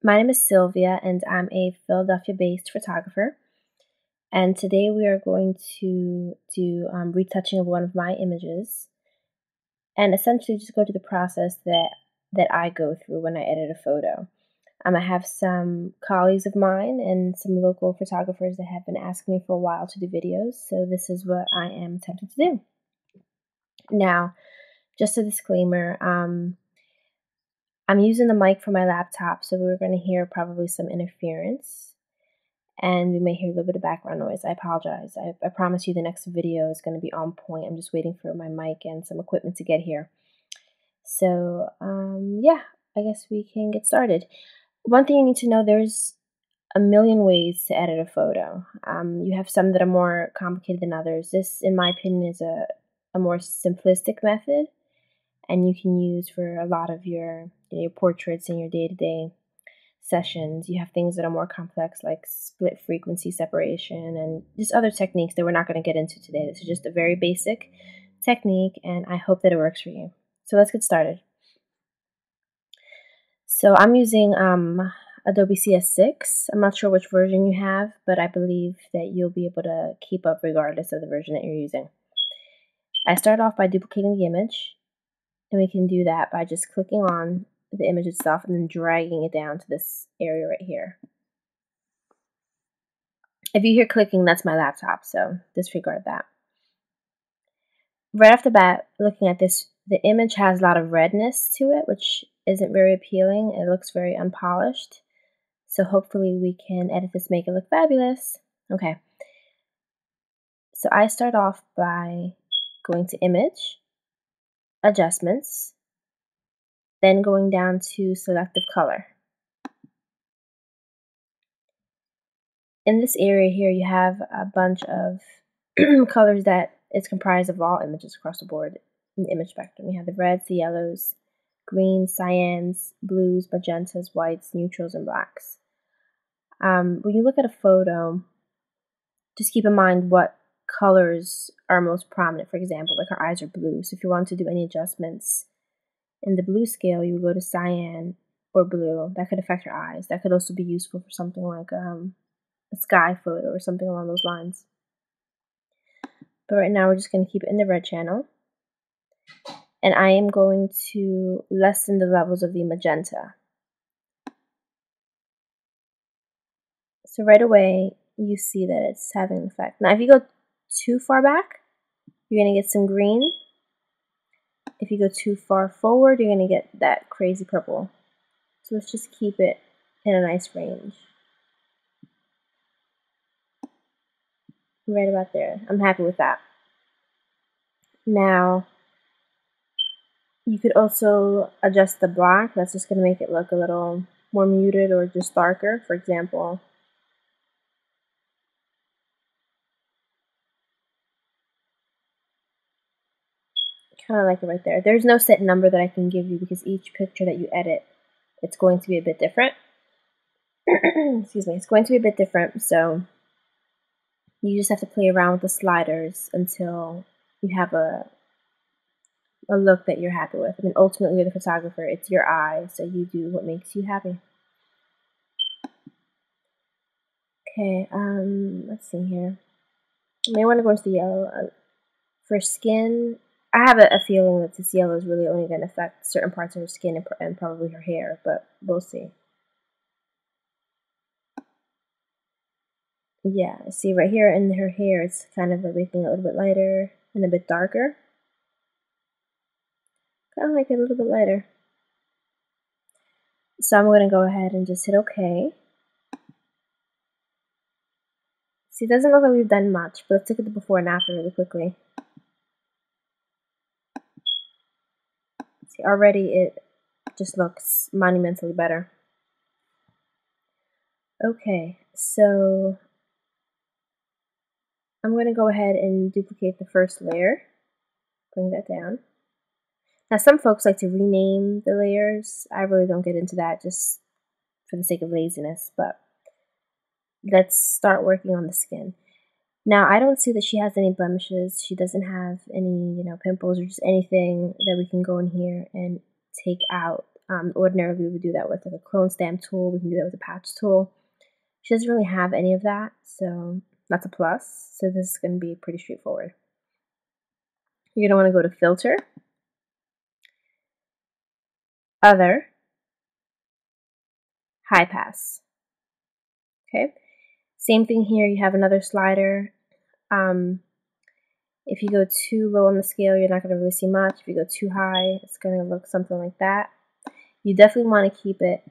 My name is Sylvia, and I'm a Philadelphia-based photographer. And today we are going to do retouching of one of my images, and essentially just go through the process that I go through when I edit a photo. I have some colleagues of mine and some local photographers that have been asking me for a while to do videos, so this is what I am attempting to do. Now, just a disclaimer, I'm using the mic for my laptop, so we're going to hear probably some interference, and we may hear a little bit of background noise. I apologize. I promise you the next video is going to be on point. I'm just waiting for my mic and some equipment to get here. So, yeah, I guess we can get started. One thing you need to know, there's a million ways to edit a photo. You have some that are more complicated than others. This, in my opinion, is a more simplistic method, and you can use for a lot of your portraits in your day-to-day sessions. You have things that are more complex, like split frequency separation and just other techniques that we're not going to get into today. This is just a very basic technique, and I hope that it works for you. So let's get started. So I'm using Adobe CS6. I'm not sure which version you have, but I believe that you'll be able to keep up regardless of the version that you're using. I start off by duplicating the image, and we can do that by just clicking on the image itself and then dragging it down to this area right here. If you hear clicking, that's my laptop, so disregard that. Right off the bat, looking at this, the image has a lot of redness to it, which isn't very appealing. It looks very unpolished. So hopefully we can edit this, make it look fabulous. Okay. So I start off by going to Image, Adjustments, then going down to Selective Color. In this area here, you have a bunch of colors that is comprised of all images across the board in the image spectrum. You have the reds, the yellows, greens, cyans, blues, magentas, whites, neutrals, and blacks. When you look at a photo, just keep in mind what colors are most prominent. For example, like our eyes are blue, so if you want to do any adjustments in the blue scale, you would go to cyan or blue. That could affect your eyes. That could also be useful for something like a sky photo or something along those lines. But right now we're just going to keep it in the red channel. And I am going to lessen the levels of the magenta. So right away, you see that it's having an effect. Now if you go too far back, you're going to get some green. If you go too far forward, you're going to get that crazy purple. So let's just keep it in a nice range. Right about there. I'm happy with that. Now, you could also adjust the black. That's just going to make it look a little more muted or just darker. For example, kind of like it right there. There's no set number that I can give you because each picture that you edit, it's going to be a bit different. Excuse me, it's going to be a bit different, so you just have to play around with the sliders until you have a look that you're happy with. I mean, ultimately, you're the photographer. It's your eye, so you do what makes you happy. Okay, let's see here. You may want to go into the yellow. For skin, I have a feeling that this yellow is really only going to affect certain parts of her skin and probably her hair, but we'll see. Yeah, see right here in her hair, it's kind of making it a little bit lighter and a bit darker. Kind of like it a little bit lighter. So I'm going to go ahead and just hit OK. See, it doesn't look like we've done much, but let's look at the before and after really quickly. See, already it just looks monumentally better. Okay, so I'm going to go ahead and duplicate the first layer, bring that down. Now some folks like to rename the layers. I really don't get into that just for the sake of laziness, but let's start working on the skin. Now I don't see that she has any blemishes. She doesn't have any, pimples or just anything that we can go in here and take out Ordinarily, we would do that with like a clone stamp tool. We can do that with a patch tool. She doesn't really have any of that, so that's a plus. So this is going to be pretty straightforward. You're going to want to go to Filter, Other, High Pass. Okay, same thing here. You have another slider. If you go too low on the scale, you're not going to really see much. If you go too high, it's going to look something like that. You definitely want to keep it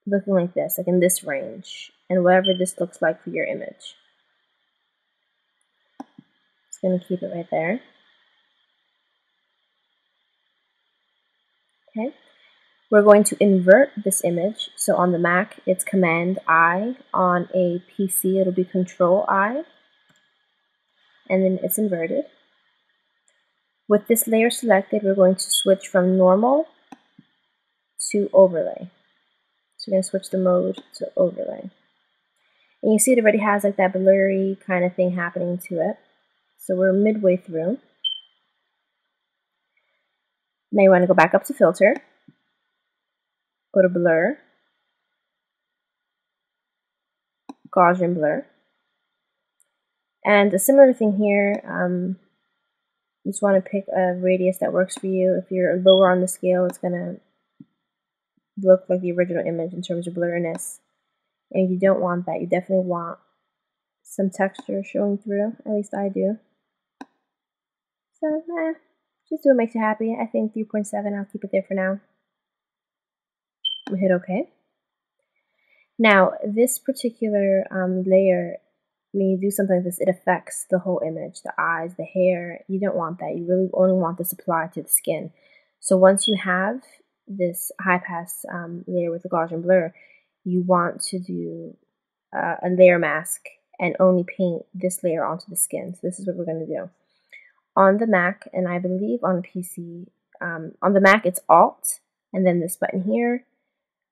looking like this, like in this range, and whatever this looks like for your image. It's going to keep it right there. Okay. We're going to invert this image. So on the Mac, it's Command I. On a PC, it'll be Control I. And then it's inverted. With this layer selected, we're going to switch from normal to overlay. So we're going to switch the mode to overlay. And you see it already has like that blurry kind of thing happening to it. So we're midway through. Now you want to go back up to Filter, go to Blur, Gaussian Blur. And a similar thing here, you just want to pick a radius that works for you. If you're lower on the scale, it's going to look like the original image in terms of blurriness. And you don't want that. You definitely want some texture showing through. At least I do. So, just do what makes you happy. I think 3.7, I'll keep it there for now. We hit OK. Now, this particular layer, when you do something like this, it affects the whole image, the eyes, the hair. You don't want that. You really only want this applied to the skin. So once you have this high pass layer with the Gaussian blur, you want to do a layer mask and only paint this layer onto the skin. So this is what we're going to do. On the Mac, and I believe on PC, on the Mac it's Alt, and then this button here.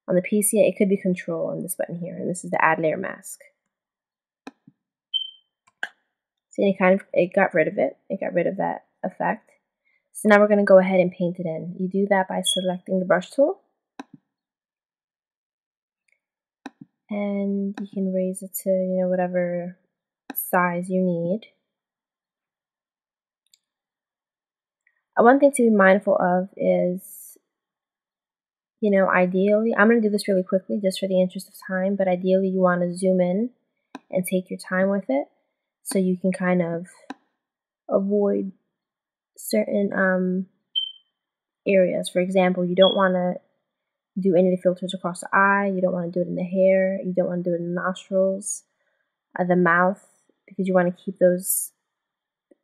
On the PC, it could be Control and this button here, and this is the Add Layer Mask. See, it got rid of it. It got rid of that effect. So now we're going to go ahead and paint it in. You do that by selecting the brush tool. And you can raise it to, whatever size you need. One thing to be mindful of is, ideally, I'm going to do this really quickly just for the interest of time, but ideally you want to zoom in and take your time with it so you can kind of avoid certain areas. For example, you don't want to do any of the filters across the eye, you don't want to do it in the hair, you don't want to do it in the nostrils, the mouth, because you want to keep those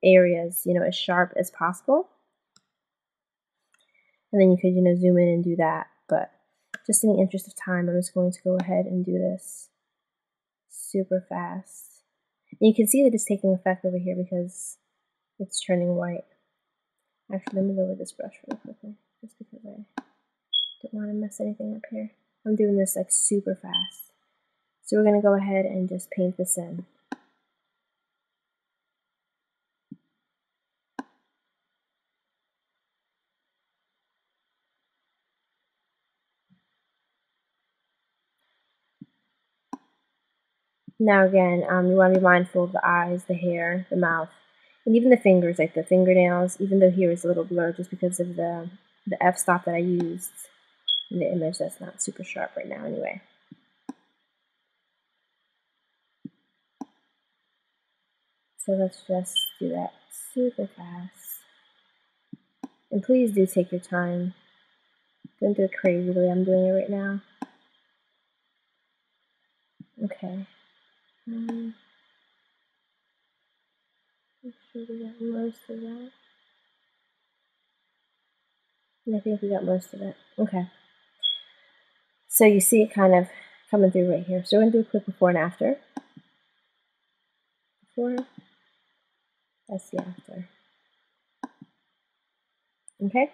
areas, as sharp as possible. And then you could, zoom in and do that. But just in the interest of time, I'm just going to go ahead and do this super fast. And you can see that it's taking effect over here because it's turning white. Actually, let me lower this brush really quickly, just because I don't want to mess anything up here. I'm doing this like super fast. So we're going to go ahead and just paint this in. Now again, you want to be mindful of the eyes, the hair, the mouth, and even the fingers, like the fingernails, even though here is a little blurred just because of the f-stop that I used in the image that's not super sharp right now anyway. So let's just do that super fast. And please do take your time. Don't do it crazy the way I'm doing it right now. Okay. Make sure we got most of that. And I think we got most of it. Okay. So you see it kind of coming through right here. So we're going to do a quick before and after. Before, that's the after. Okay.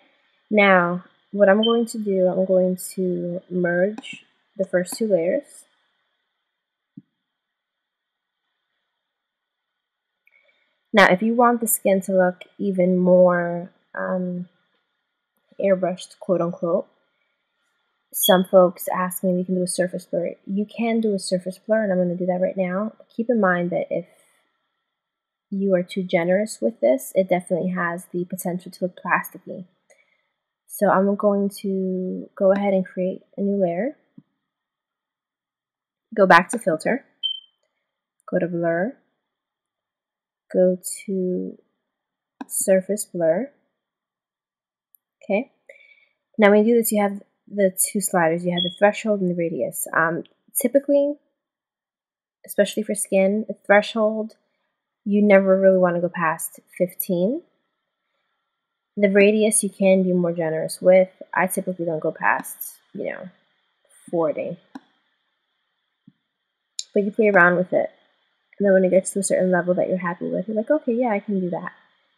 Now, what I'm going to do, I'm going to merge the first two layers. Now, if you want the skin to look even more airbrushed, quote unquote, some folks ask me if we can do a surface blur. You can do a surface blur, and I'm going to do that right now. Keep in mind that if you are too generous with this, it definitely has the potential to look plasticky. So I'm going to go ahead and create a new layer. Go back to filter, go to blur, go to surface blur. Okay. Now when you do this, you have the two sliders. You have the threshold and the radius. Typically, especially for skin, the threshold, you never really want to go past 15. The radius you can be more generous with. I typically don't go past, 40. But you play around with it. And then when it gets to a certain level that you're happy with, you're like, okay, yeah, I can do that.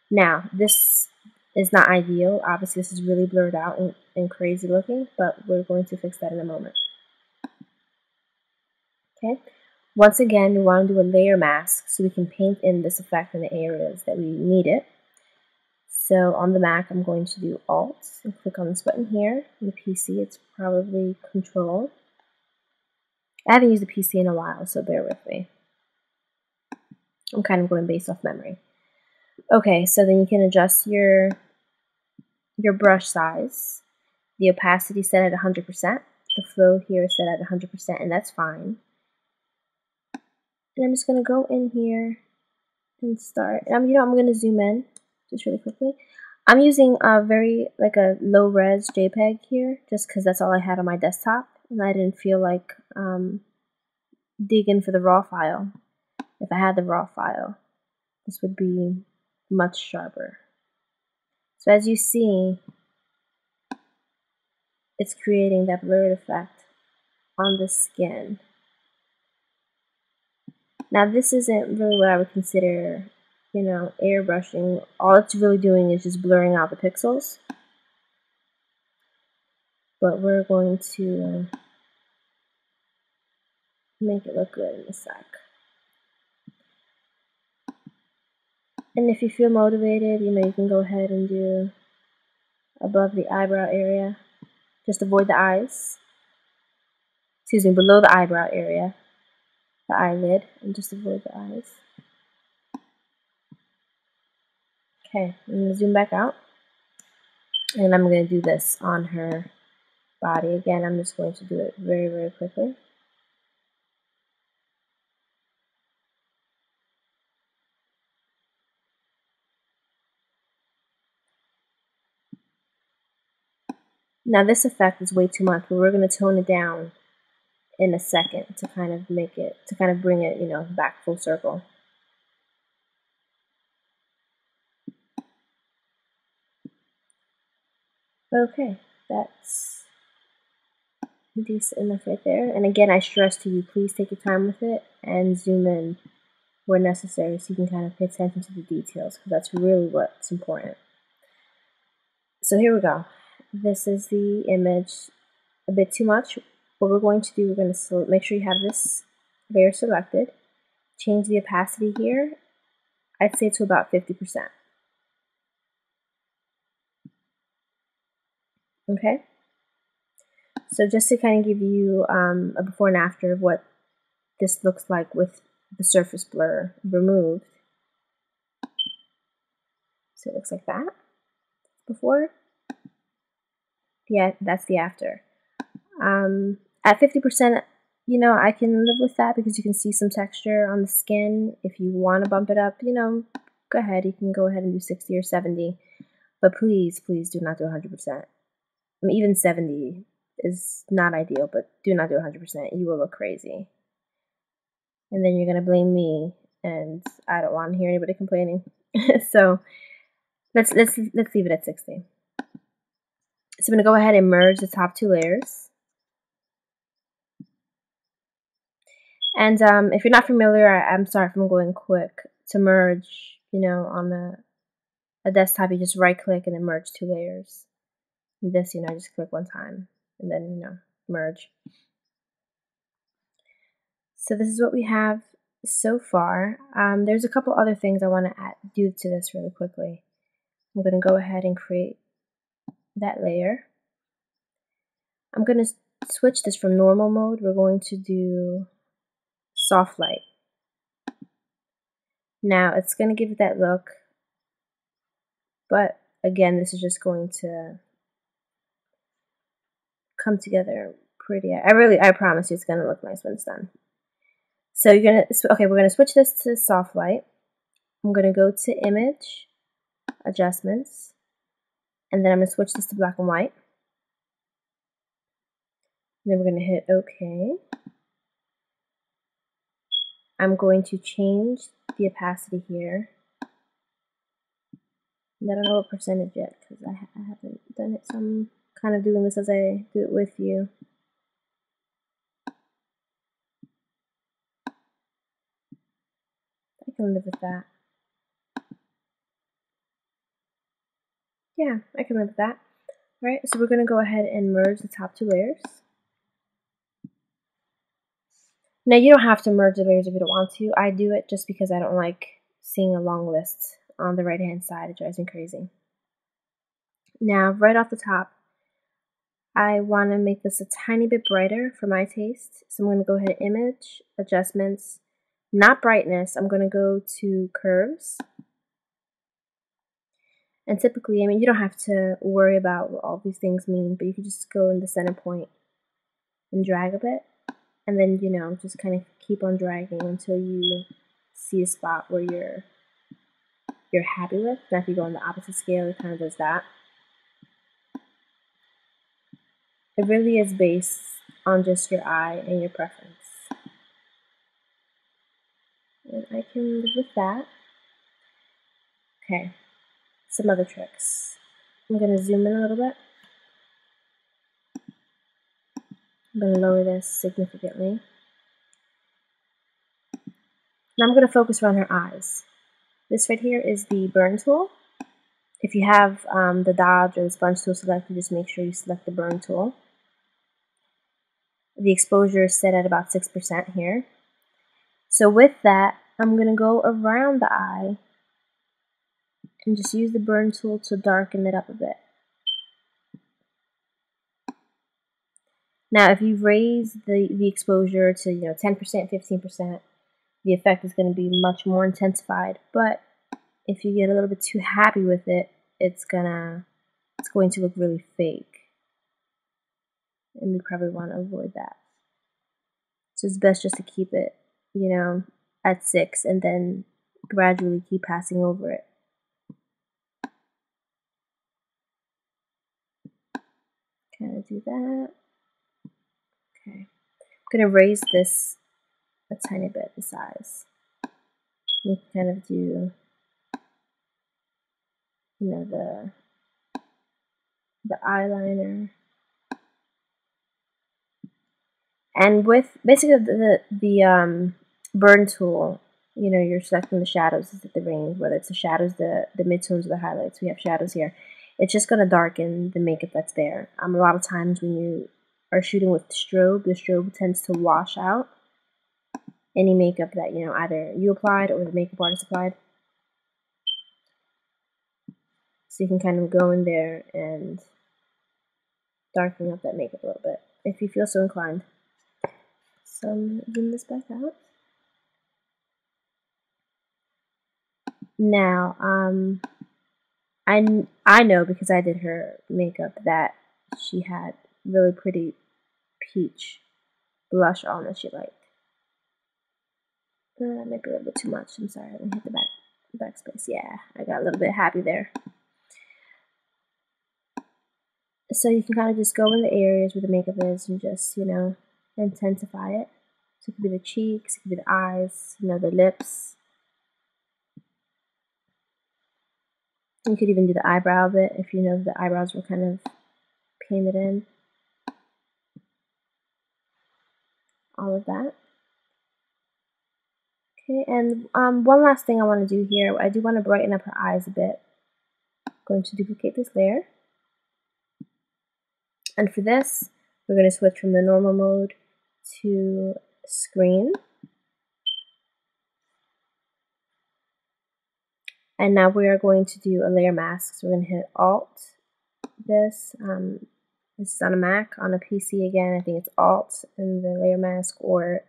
Now, this is not ideal. Obviously, this is really blurred out and crazy looking, but we're going to fix that in a moment. Okay. Once again, we want to do a layer mask so we can paint in this effect in the areas that we need it. So on the Mac, I'm going to do Alt and click on this button here. On the PC, it's probably Control. I haven't used the PC in a while, so bear with me. I'm kind of going based off memory. Okay, so then you can adjust your brush size. The opacity set at 100%. The flow here is set at 100%, and that's fine. And I'm just going to go in here and start. I'm going to zoom in just really quickly. I'm using a a low res JPEG here, just because that's all I had on my desktop, and I didn't feel like digging for the raw file. If I had the raw file, this would be much sharper. So as you see, it's creating that blurred effect on the skin. Now this isn't really what I would consider, airbrushing. All it's really doing is just blurring out the pixels. But we're going to make it look good in a sec. And if you feel motivated, you can go ahead and do above the eyebrow area. Just avoid the eyes. Excuse me, below the eyebrow area, the eyelid, and just avoid the eyes. Okay, I'm going to zoom back out. And I'm going to do this on her body. Again, I'm just going to do it very, very quickly. Now this effect is way too much, but we're going to tone it down in a second to kind of bring it, back full circle. Okay, that's decent enough right there. And again, I stress to you, please take your time with it and zoom in where necessary so you can kind of pay attention to the details, because that's really what's important. So here we go. This is the image. A bit too much. What we're going to do, we're going to make sure you have this layer selected. Change the opacity here. I'd say to about 50%. Okay? So just to kind of give you a before and after of what this looks like with the surface blur removed. So it looks like that. Before. Yeah, that's the after. At 50%, I can live with that because you can see some texture on the skin. If you want to bump it up, go ahead. You can go ahead and do 60 or 70. But please, please do not do 100%. I mean, even 70 is not ideal, but do not do 100%. You will look crazy. And then you're going to blame me, and I don't want to hear anybody complaining. So let's leave it at 60. So I'm going to go ahead and merge the top two layers. And if you're not familiar, I'm sorry if I'm going quick. To merge, on a desktop, you just right-click and then merge two layers. And this, I just click one time and then, merge. So this is what we have so far. There's a couple other things I want to do to this really quickly. I'm going to go ahead and create that layer. I'm going to switch this from normal mode. We're going to do soft light. Now it's going to give it that look, but again, this is just going to come together pretty. I promise you it's going to look nice when it's done. So we're going to switch this to soft light. I'm going to go to image, adjustments, and then I'm going to switch this to black and white. And then we're going to hit OK. I'm going to change the opacity here. And I don't know what percentage yet because I haven't done it, so I'm kind of doing this as I do it with you. I can live with that. Yeah, I can live with that. Alright, so we're going to go ahead and merge the top two layers. Now you don't have to merge the layers if you don't want to. I do it just because I don't like seeing a long list on the right hand side. It drives me crazy. Now right off the top, I want to make this a tiny bit brighter for my taste. So I'm going to go ahead, image, adjustments, not brightness. I'm going to go to curves. And typically, I mean, you don't have to worry about what all these things mean, but you can just go in the center point and drag a bit. And then, you know, just kind of keep on dragging until you see a spot where you're happy with. Now if you go on the opposite scale, it kind of does that. It really is based on just your eye and your preference. And I can live with that. Okay, some other tricks. I'm going to zoom in a little bit. I'm going to lower this significantly. Now I'm going to focus around her eyes. This right here is the burn tool. If you have the dodge or the sponge tool selected, just make sure you select the burn tool. The exposure is set at about 6% here. So with that, I'm going to go around the eye and just use the burn tool to darken it up a bit. Now if you raise the exposure to 10%, 15%, the effect is going to be much more intensified. But if you get a little bit too happy with it, it's going to look really fake. And we probably want to avoid that. So it's best just to keep it, at 6 and then gradually keep passing over it. Kind of do that. Okay. I'm going to raise this a tiny bit, the size. You can kind of do, the eyeliner. And with basically the burn tool, you're selecting the shadows at the range, whether it's the shadows, the midtones, or the highlights. We have shadows here. It's just going to darken the makeup that's there. A lot of times when you are shooting with the strobe tends to wash out any makeup that, either you applied or the makeup artist applied. So you can kind of go in there and darken up that makeup a little bit, if you feel so inclined. So I'm zoom this back out. Now, I know because I did her makeup that she had really pretty peach blush on that she liked. That might be a little bit too much. I'm sorry. Let me hit the backspace. Yeah, I got a little bit happy there. So you can kind of just go in the areas where the makeup is and just, intensify it. So it could be the cheeks, it could be the eyes, the lips. You could even do the eyebrow a bit if you know the eyebrows were kind of painted in. All of that. Okay, and one last thing I want to do here. I do want to brighten up her eyes a bit. I'm going to duplicate this layer. And for this, we're going to switch from the normal mode to screen. And now we are going to do a layer mask. So we're going to hit Alt, this, and This is on a Mac. On a PC, again, I think it's Alt and the layer mask, or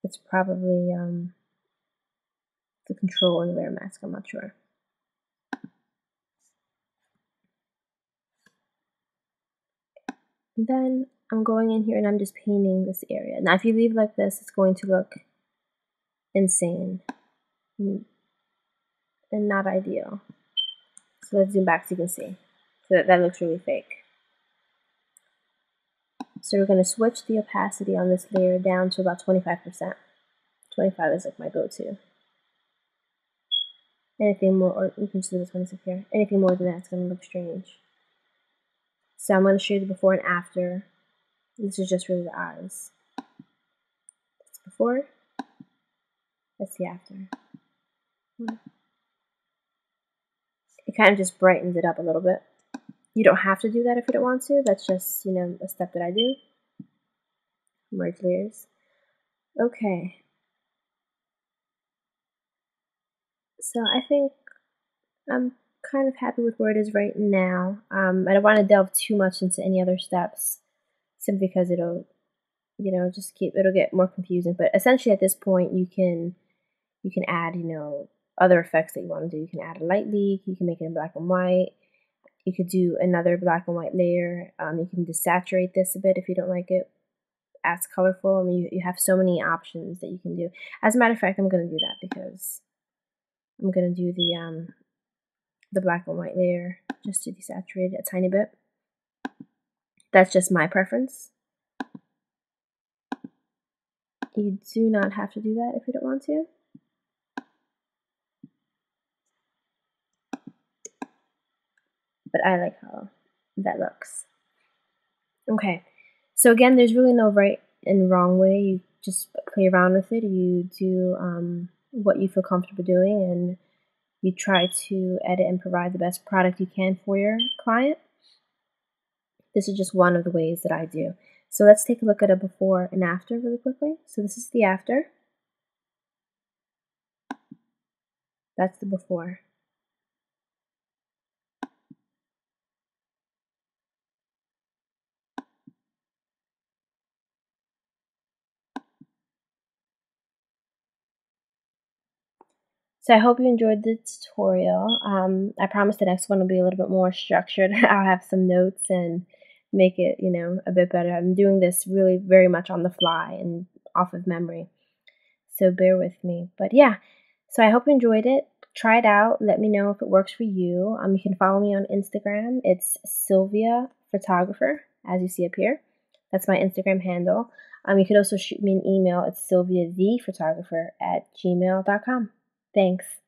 it's probably the Control and the layer mask. I'm not sure. And then I'm going in here and I'm just painting this area. Now, if you leave like this, it's going to look insane and not ideal. So let's zoom back so you can see. So that looks really fake. So we're going to switch the opacity on this layer down to about 25%. 25 is like my go-to. Anything more, or you can just leave this one up here. Anything more than that, it's going to look strange. So I'm going to show you the before and after. This is just really the eyes. That's before. That's the after. It kind of just brightens it up a little bit. You don't have to do that if you don't want to. That's just, you know, a step that I do. Merge layers. Okay. So I think I'm kind of happy with where it is right now. I don't want to delve too much into any other steps, simply because it'll, you know, it'll get more confusing. But essentially, at this point, you can add, you know, other effects that you want to do. You can add a light leak. You can make it in black and white. You could do another black and white layer. You can desaturate this a bit if you don't like it as colorful. I mean, you have so many options that you can do. As a matter of fact, I'm going to do that because I'm going to do the black and white layer just to desaturate it a tiny bit. That's just my preference. You do not have to do that if you don't want to. But I like how that looks. Okay, so again, there's really no right and wrong way. You just play around with it. You do what you feel comfortable doing, and you try to edit and provide the best product you can for your client. This is just one of the ways that I do. So let's take a look at a before and after really quickly. So this is the after. That's the before. So I hope you enjoyed the tutorial. I promise the next one will be a little bit more structured. I'll have some notes and make it, you know, a bit better. I'm doing this really very much on the fly and off of memory. So bear with me. But yeah, so I hope you enjoyed it. Try it out. Let me know if it works for you. You can follow me on Instagram. It's Sylvia Photographer, as you see up here. That's my Instagram handle. You could also shoot me an email. It's sylviathephotographer@gmail.com. Thanks.